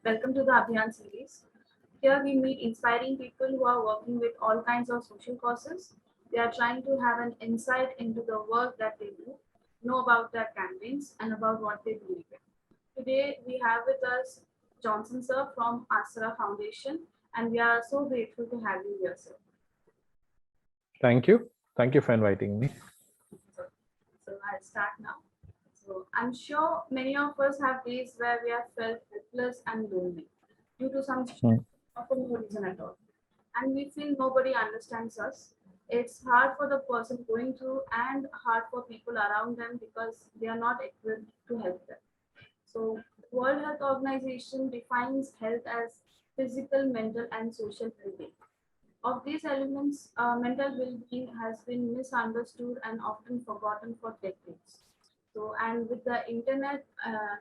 Welcome to the ABHIYAN series. Here we meet inspiring people who are working with all kinds of social causes. They are trying to have an insight into the work that they do, know about their campaigns, and about what they believe in. Today we have with us Johnson sir from Aasra Foundation, and we are so grateful to have you here, sir. Thank you. Thank you for inviting me. So I'll start now. So I'm sure many of us have days where we have felt helpless and lonely due to some or for no reason at all. And we feel nobody understands us. It's hard for the person going through and hard for people around them because they are not equipped to help them. So the World Health Organization defines health as physical, mental, and social well-being. Of these elements, mental well-being has been misunderstood and often forgotten for decades. So, and with the internet,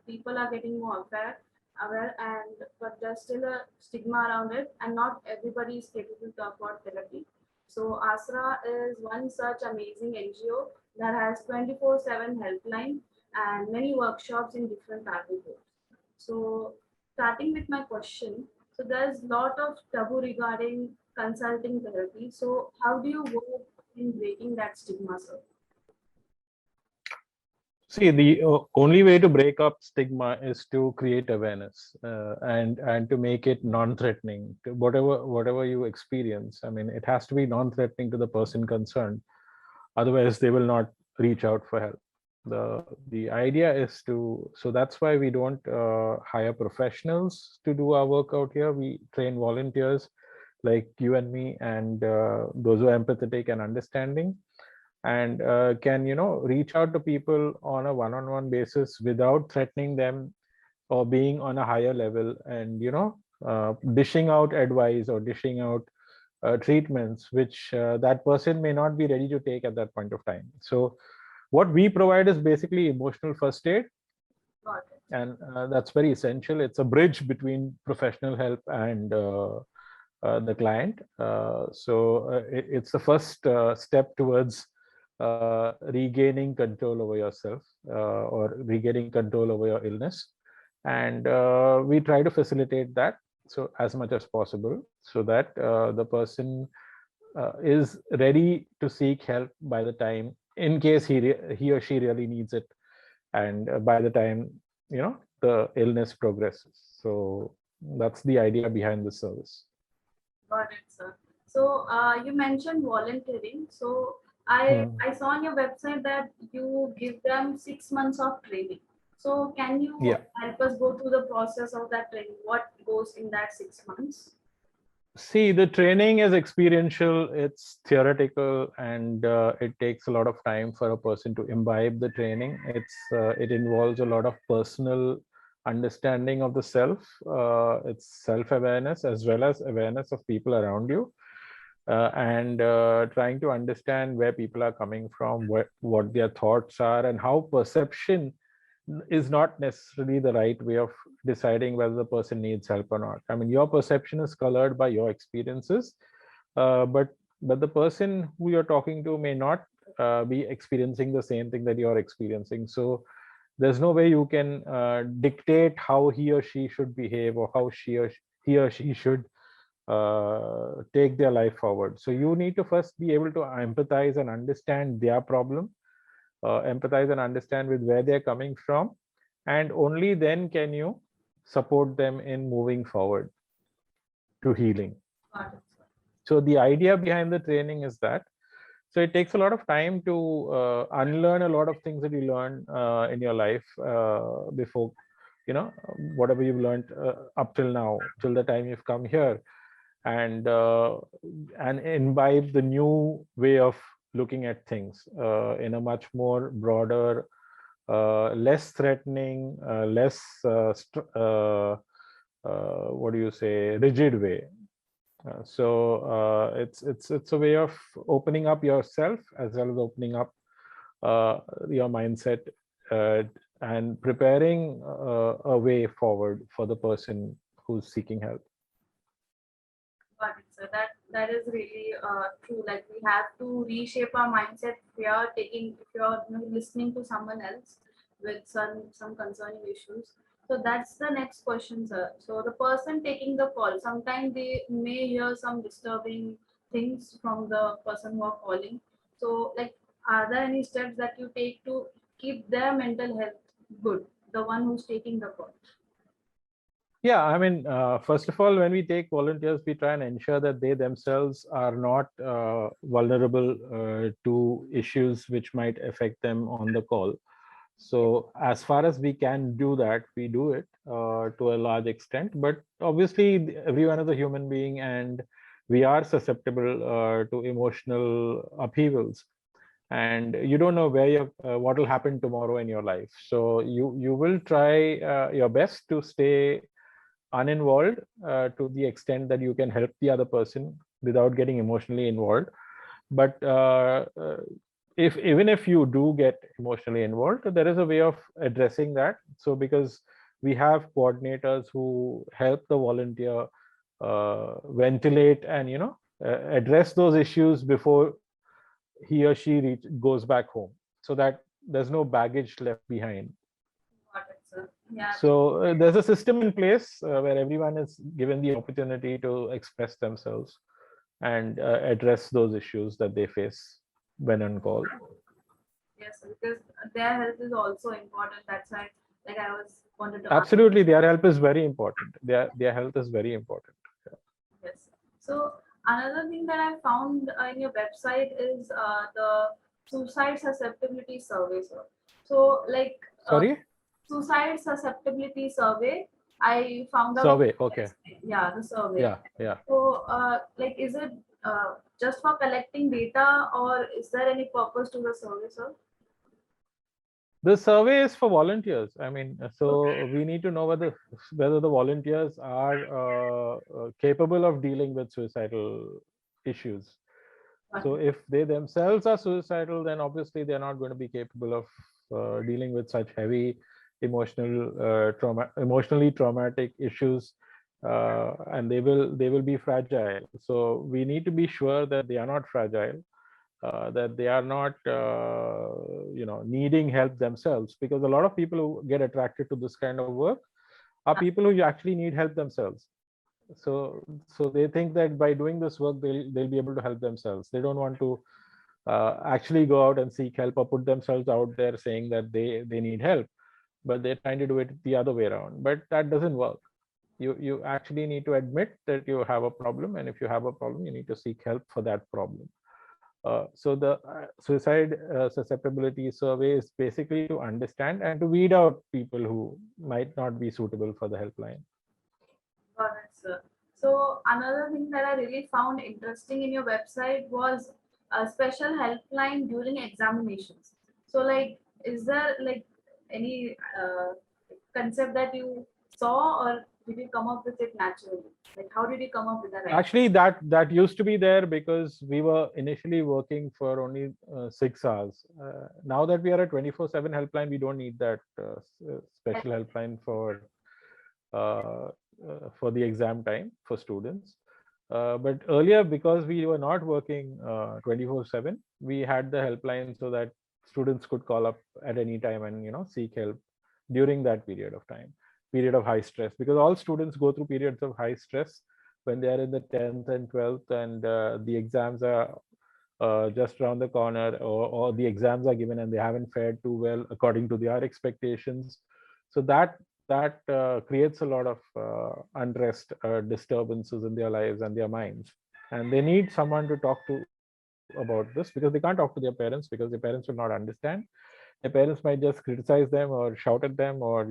people are getting more aware, and but there's still a stigma around it, and not everybody is capable to afford therapy. So, Aasra is one such amazing NGO that has 24/7 helpline and many workshops in different target groups. So, starting with my question, so there's a lot of taboo regarding consulting therapy. So, how do you work in breaking that stigma, sir? See, the only way to break up stigma is to create awareness and to make it non-threatening. Whatever you experience, I mean, it has to be non-threatening to the person concerned. Otherwise, they will not reach out for help. The idea is to, so that's why we don't hire professionals to do our work out here. We train volunteers like you and me, and those who are empathetic and understanding, and can reach out to people on a one-on-one basis without threatening them or being on a higher level, and dishing out advice or dishing out treatments which that person may not be ready to take at that point of time. So what we provide is basically emotional first aid, and that's very essential. It's a bridge between professional help and the client. It's the first step towards regaining control over yourself or regaining control over your illness, and we try to facilitate that so as much as possible, so that the person is ready to seek help by the time, in case he or she really needs it, and by the time the illness progresses. So that's the idea behind the service. Got it, sir. So you mentioned volunteering. So I saw on your website that you give them 6 months of training. So can you help us go through the process of that training? What goes in that 6 months? See, the training is experiential, it's theoretical, and it takes a lot of time for a person to imbibe the training. It involves a lot of personal understanding of the self. It's self-awareness as well as awareness of people around you, and trying to understand where people are coming from, what their thoughts are, and how perception is not necessarily the right way of deciding whether the person needs help or not. I mean, your perception is colored by your experiences, but the person who you're talking to may not be experiencing the same thing that you're experiencing. So there's no way you can dictate how he or she should behave, or how he or she should take their life forward. So you need to first be able to empathize and understand their problem, empathize and understand with where they're coming from, and only then can you support them in moving forward to healing. So the idea behind the training is that, so it takes a lot of time to unlearn a lot of things that you learn in your life before, whatever you've learned up till now, till the time you've come here, and imbibe the new way of looking at things in a much more broader, less threatening, less rigid way. It's a way of opening up yourself as well as opening up your mindset and preparing a way forward for the person who's seeking help. Got it, sir. That is really true. Like, we have to reshape our mindset. If you're listening to someone else with some concerning issues, So that's the next question, sir. So the person taking the call, sometimes they may hear some disturbing things from the person who are calling. So like, are there any steps that you take to keep their mental health good? The one who's taking the call. Yeah, I mean, first of all, when we take volunteers, we try and ensure that they themselves are not vulnerable to issues which might affect them on the call. So as far as we can do that, we do it to a large extent. But obviously, everyone is a human being, and we are susceptible to emotional upheavals. And you don't know where what will happen tomorrow in your life. So you will try your best to stay uninvolved to the extent that you can help the other person without getting emotionally involved. But if even if you do get emotionally involved, there is a way of addressing that. So because we have coordinators who help the volunteer ventilate and address those issues before he or she goes back home, so that there's no baggage left behind. Got it, sir. Yeah. So there's a system in place where everyone is given the opportunity to express themselves and address those issues that they face when on call. Yes, sir, because their health is also important. That's why, like, I was wanted to ask. Absolutely, their help is very important. Their health is very important. Yes. So another thing that I found in your website is the suicide susceptibility survey, sir. So like Sorry? suicide susceptibility survey, I found out. Survey, okay. Yeah, the survey. Yeah. So like, is it just for collecting data, or is there any purpose to the survey, sir? The survey is for volunteers. I mean, so we need to know whether the volunteers are capable of dealing with suicidal issues. So if they themselves are suicidal, then obviously they're not going to be capable of dealing with such heavy emotionally traumatic issues, and they will be fragile. So we need to be sure that they are not fragile, that they are not needing help themselves, because a lot of people who get attracted to this kind of work are people who actually need help themselves. So they think that by doing this work they'll be able to help themselves. They don't want to actually go out and seek help or put themselves out there saying that they need help, but they're trying to do it the other way around. But that doesn't work. You actually need to admit that you have a problem, and if you have a problem, you need to seek help for that problem. So the suicide susceptibility survey is basically to understand and to weed out people who might not be suitable for the helpline. Got it, sir. So another thing that I really found interesting in your website was a special helpline during examinations. So like, is there like any concept that you saw, or did you come up with it naturally? Like, how did you come up with that idea? Actually, that used to be there because we were initially working for only 6 hours. Now that we are a 24/7 helpline, we don't need that special helpline for the exam time for students. But earlier, because we were not working 24/7, we had the helpline so that students could call up at any time and seek help during that period of high stress, because all students go through periods of high stress when they are in the 10th and 12th, and the exams are just around the corner, or the exams are given and they haven't fared too well according to their expectations. So that creates a lot of unrest, disturbances in their lives and their minds, and they need someone to talk to about this, because they can't talk to their parents, because their parents will not understand. Their parents might just criticize them or shout at them, or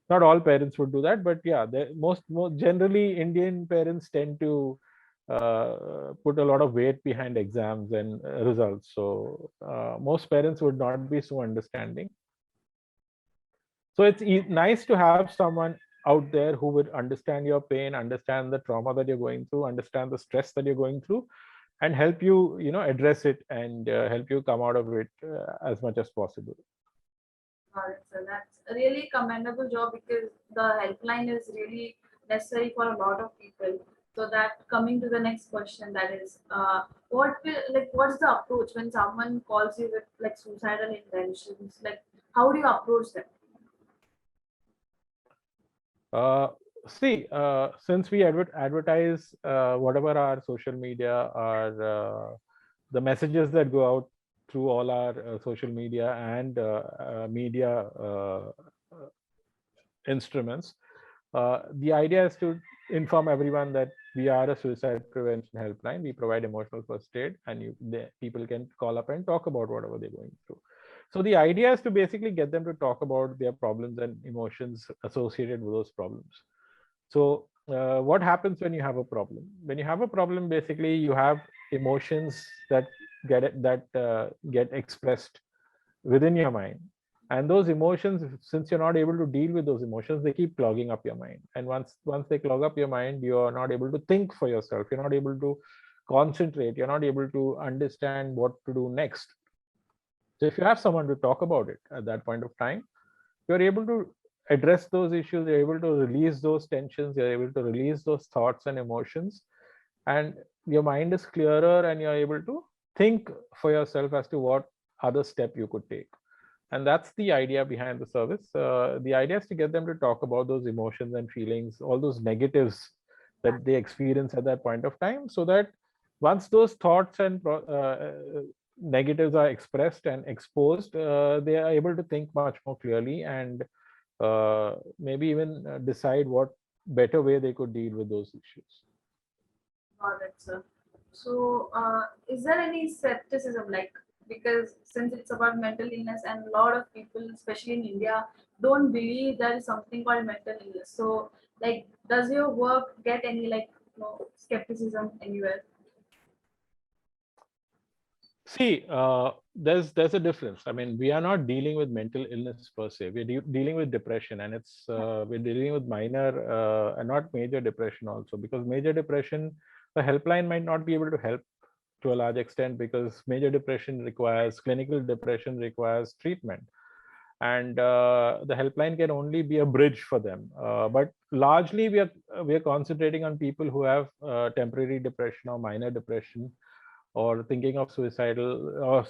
not all parents would do that, but yeah, most generally Indian parents tend to put a lot of weight behind exams and results. So most parents would not be so understanding. So it's nice to have someone out there who would understand your pain, understand the trauma that you're going through, understand the stress that you're going through, and help you, address it, and help you come out of it as much as possible. So that's a really commendable job, because the helpline is really necessary for a lot of people. So that coming to the next question, that is, what's the approach when someone calls you with like suicidal intentions? Like, how do you approach them? Since we advertise whatever our social media, our the messages that go out through all our social media and media instruments, the idea is to inform everyone that we are a suicide prevention helpline. We provide emotional first aid, and people can call up and talk about whatever they're going through. So the idea is to basically get them to talk about their problems and emotions associated with those problems. So what happens when you have a problem? When you have a problem, basically you have emotions that get expressed within your mind, and those emotions, since you're not able to deal with those emotions, they keep clogging up your mind. And once they clog up your mind, you are not able to think for yourself. You're not able to concentrate. You're not able to understand what to do next. So if you have someone to talk about it at that point of time, you're able to address those issues. You're able to release those tensions. You're able to release those thoughts and emotions, and your mind is clearer, and you're able to think for yourself as to what other step you could take. And that's the idea behind the service. The idea is to get them to talk about those emotions and feelings, all those negatives that they experience at that point of time, so that once those thoughts and negatives are expressed and exposed, they are able to think much more clearly, and maybe even decide what better way they could deal with those issues. Got it, sir. So, is there any skepticism, like, because since it's about mental illness and a lot of people, especially in India, don't believe there is something called mental illness. So, like, does your work get any, like, skepticism anywhere? See, there's a difference. I mean, we are not dealing with mental illness per se. We're dealing with depression, and we're dealing with minor and not major depression also, because major depression, the helpline might not be able to help to a large extent, because clinical depression requires treatment, and the helpline can only be a bridge for them. But largely, we are concentrating on people who have temporary depression or minor depression, or thinking of suicidal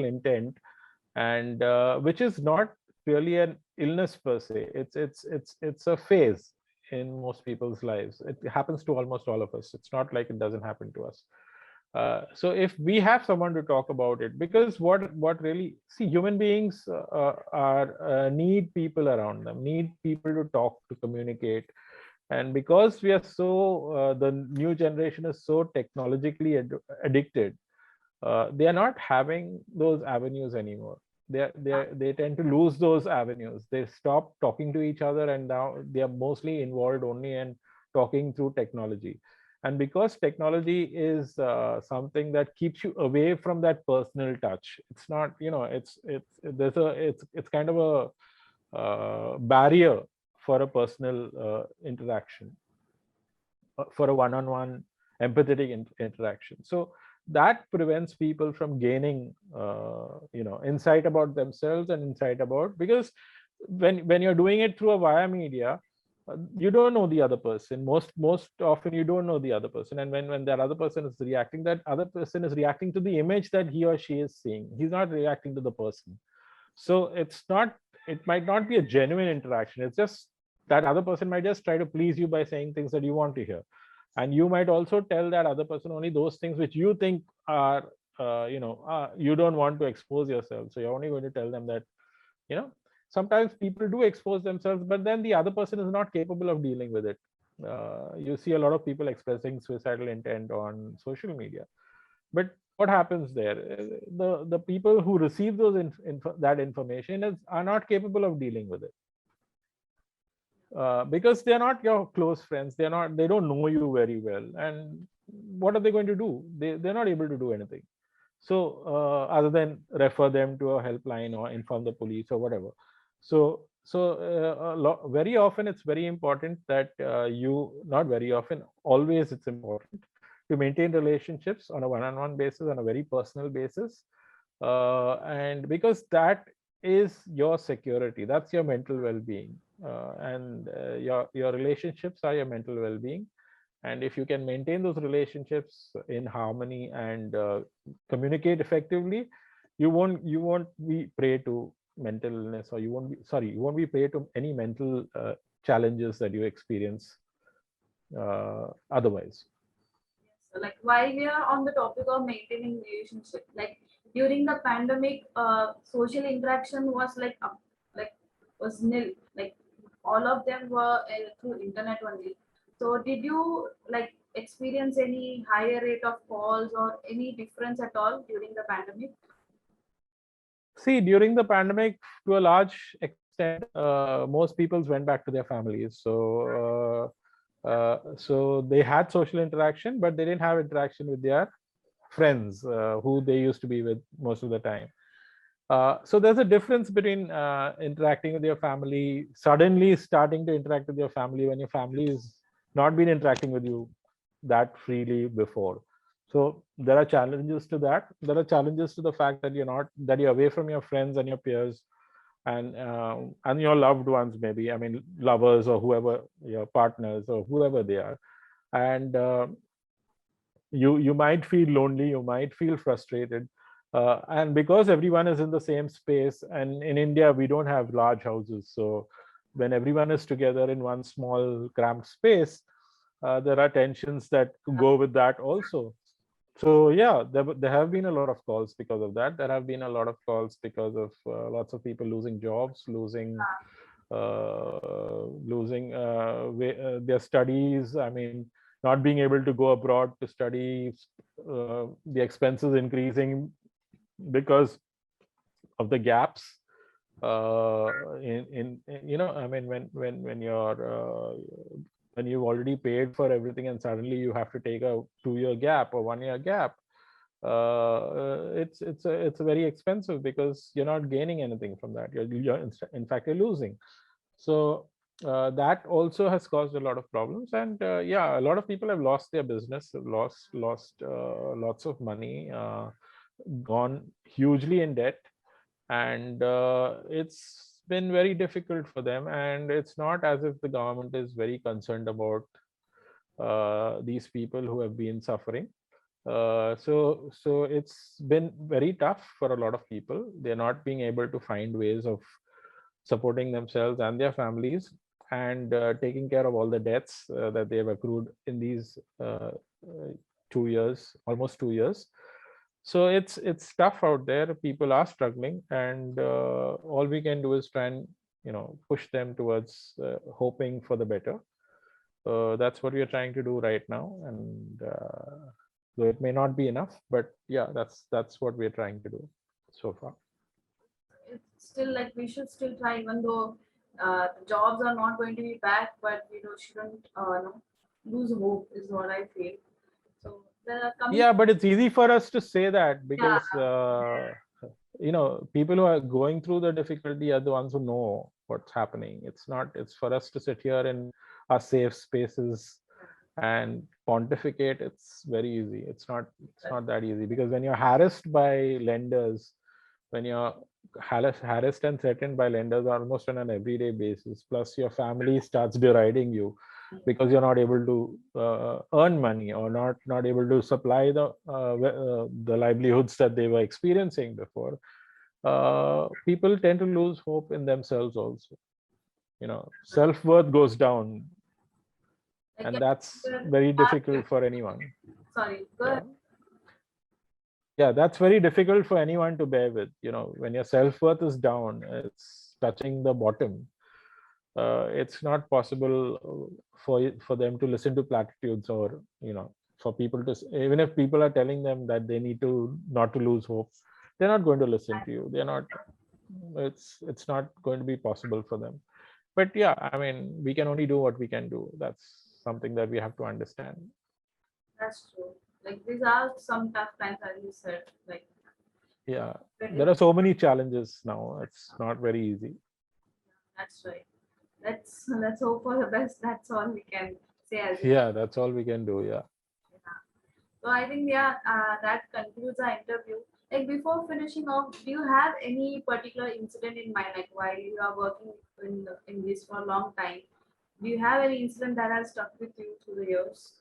intent, and which is not really an illness per se. It's a phase in most people's lives. It happens to almost all of us. It's not like it doesn't happen to us. So if we have someone to talk about it, because what really, see, human beings are need people around them, need people to talk, to communicate. And because we are the new generation is so technologically addicted, they are not having those avenues anymore. They tend to lose those avenues. They stop talking to each other, and now they are mostly involved only in talking through technology. And because technology is something that keeps you away from that personal touch, it's not, it's kind of a barrier for a personal interaction, for a one-on-one empathetic interaction. So that prevents people from gaining insight about themselves and insight about, because when you're doing it through a via media, you don't know the other person. Most often you don't know the other person, and when that other person is reacting, that other person is reacting to the image that he or she is seeing. He's not reacting to the person. So it might not be a genuine interaction. It's just that other person might just try to please you by saying things that you want to hear, and you might also tell that other person only those things which you think are you don't want to expose yourself. So you're only going to tell them that, sometimes people do expose themselves, but then the other person is not capable of dealing with it. You see a lot of people expressing suicidal intent on social media, but what happens there? The people who receive that information are not capable of dealing with it, because they're not your close friends. They don't know you very well, and what are they going to do? They're not able to do anything. So other than refer them to a helpline or inform the police or whatever. Very often it's very important that not very often, always it's important to maintain relationships on a one-on-one basis, on a very personal basis, and because that is your security, that's your mental well-being, and your relationships are your mental well-being. And if you can maintain those relationships in harmony and communicate effectively, you won't be prey to mental illness, or you won't be prey to any mental challenges that you experience otherwise. So, like while we are on the topic of maintaining relationship, like during the pandemic, social interaction was like was nil. Like all of them were through internet only. So did you like experience any higher rate of calls or any difference at all during the pandemic? See, during the pandemic, to a large extent, most people went back to their families. So they had social interaction, but they didn't have interaction with their friends who they used to be with most of the time. So there's a difference between interacting with your family, suddenly starting to interact with your family when your family is not been interacting with you that freely before. So there are challenges to that. There are challenges to the fact that you're away from your friends and your peers and your loved ones, maybe, I mean, lovers or whoever, your partners or whoever they are. And you might feel lonely, you might feel frustrated. And because everyone is in the same space, and in India, we don't have large houses. So when everyone is together in one small cramped space, there are tensions that go with that also. So yeah, there have been a lot of calls because of that. There have been a lot of calls because of lots of people losing jobs, losing their studies. I mean, not being able to go abroad to study, the expenses increasing because of the gaps in I mean, when you've already paid for everything and suddenly you have to take a 2-year gap or 1-year gap, it's very expensive because you're not gaining anything from that. In fact, you're losing. So that also has caused a lot of problems. And yeah, a lot of people have lost their business, lost lots of money, gone hugely in debt, and it's been very difficult for them. And it's not as if the government is very concerned about these people who have been suffering. So it's been very tough for a lot of people. They're not being able to find ways of supporting themselves and their families, and taking care of all the debts that they have accrued in these 2 years, almost 2 years. So it's tough out there. People are struggling, and all we can do is try and push them towards hoping for the better. That's what we are trying to do right now, and though it may not be enough, but yeah, that's what we're trying to do so far. It's still like we should still try, even though the jobs are not going to be back, but we shouldn't lose hope, is what I feel. So the coming. Yeah, but it's easy for us to say that because Yeah. People who are going through the difficulty are the ones who know what's happening. It's for us to sit here in our safe spaces and pontificate. It's very easy. It's not that easy, because when you're harassed by lenders, when you're harassed and threatened by lenders almost on an everyday basis, plus your family starts deriding you because you're not able to earn money, or not able to supply the livelihoods that they were experiencing before, people tend to lose hope in themselves also. Self-worth goes down, and that's very difficult for anyone. Sorry, go ahead. Yeah, that's very difficult for anyone to bear with. When your self-worth is down, it's touching the bottom. It's not possible for them to listen to platitudes, or for people to, even if people are telling them that they need to not to lose hope, they're not going to listen to you. They're not. It's not going to be possible for them. But yeah, I mean, we can only do what we can do. That's something that we have to understand. That's true. Like these are some tough times, as you said. Like yeah, there are so many challenges now. It's not very easy. That's right. Let's hope for the best. That's all we can say. Yeah, that's all we can do. Yeah. So I think that concludes our interview. Like before finishing off, do you have any particular incident in mind, like while you are working in this for a long time? Do you have any incident that has stuck with you through the years?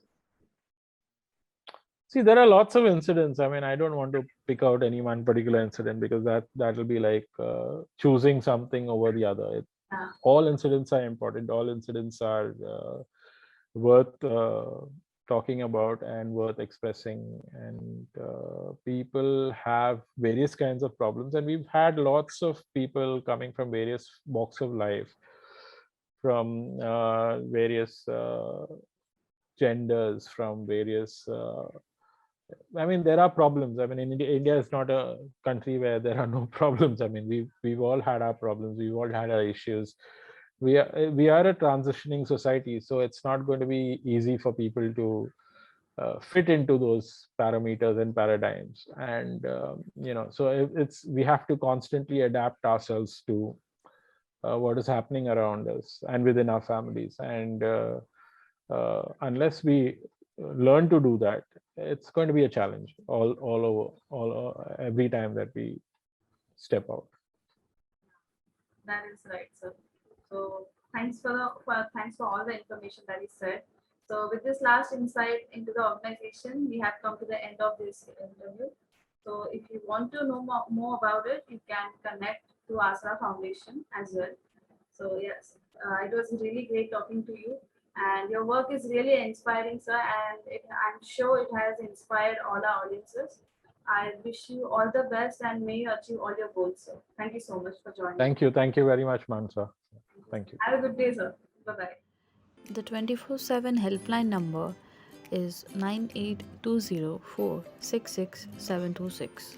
See, there are lots of incidents. I mean, I don't want to pick out any one particular incident, because that will be like choosing something over the other. Yeah. All incidents are important. All incidents are worth talking about and worth expressing. And people have various kinds of problems, and we've had lots of people coming from various walks of life, from various genders, from various I mean, there are problems. I mean, India is not a country where there are no problems. I mean, we've all had our problems. We've all had our issues. We are a transitioning society, so it's not going to be easy for people to fit into those parameters and paradigms. And so it's we have to constantly adapt ourselves to what is happening around us and within our families. And unless we learn to do that, it's going to be a challenge all over, every time that we step out. That is right, sir. So thanks for all the information that you said. So with this last insight into the organization, we have come to the end of this interview. So if you want to know more about it, you can connect to Aasra Foundation as well. So yes, it was really great talking to you, and your work is really inspiring, sir. And I'm sure it has inspired all our audiences. I wish you all the best and may you achieve all your goals, sir. Thank you so much for joining. Thank you very much, Mansa. Thank you. Have a good day, sir. Bye-bye. The 24/7 helpline number is 9820466726.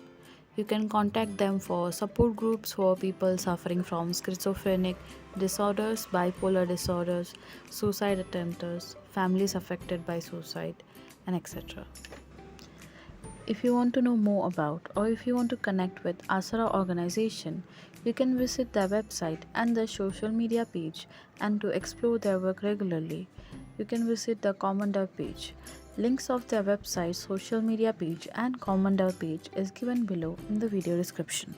You can contact them for support groups for people suffering from schizophrenic disorders, bipolar disorders, suicide attempters, families affected by suicide, and etc. If you want to know more about, or if you want to connect with Aasra organization, you can visit their website and their social media page, and to explore their work regularly, you can visit the Common Dev page. Links of their website, social media page and Common Dev page is given below in the video description.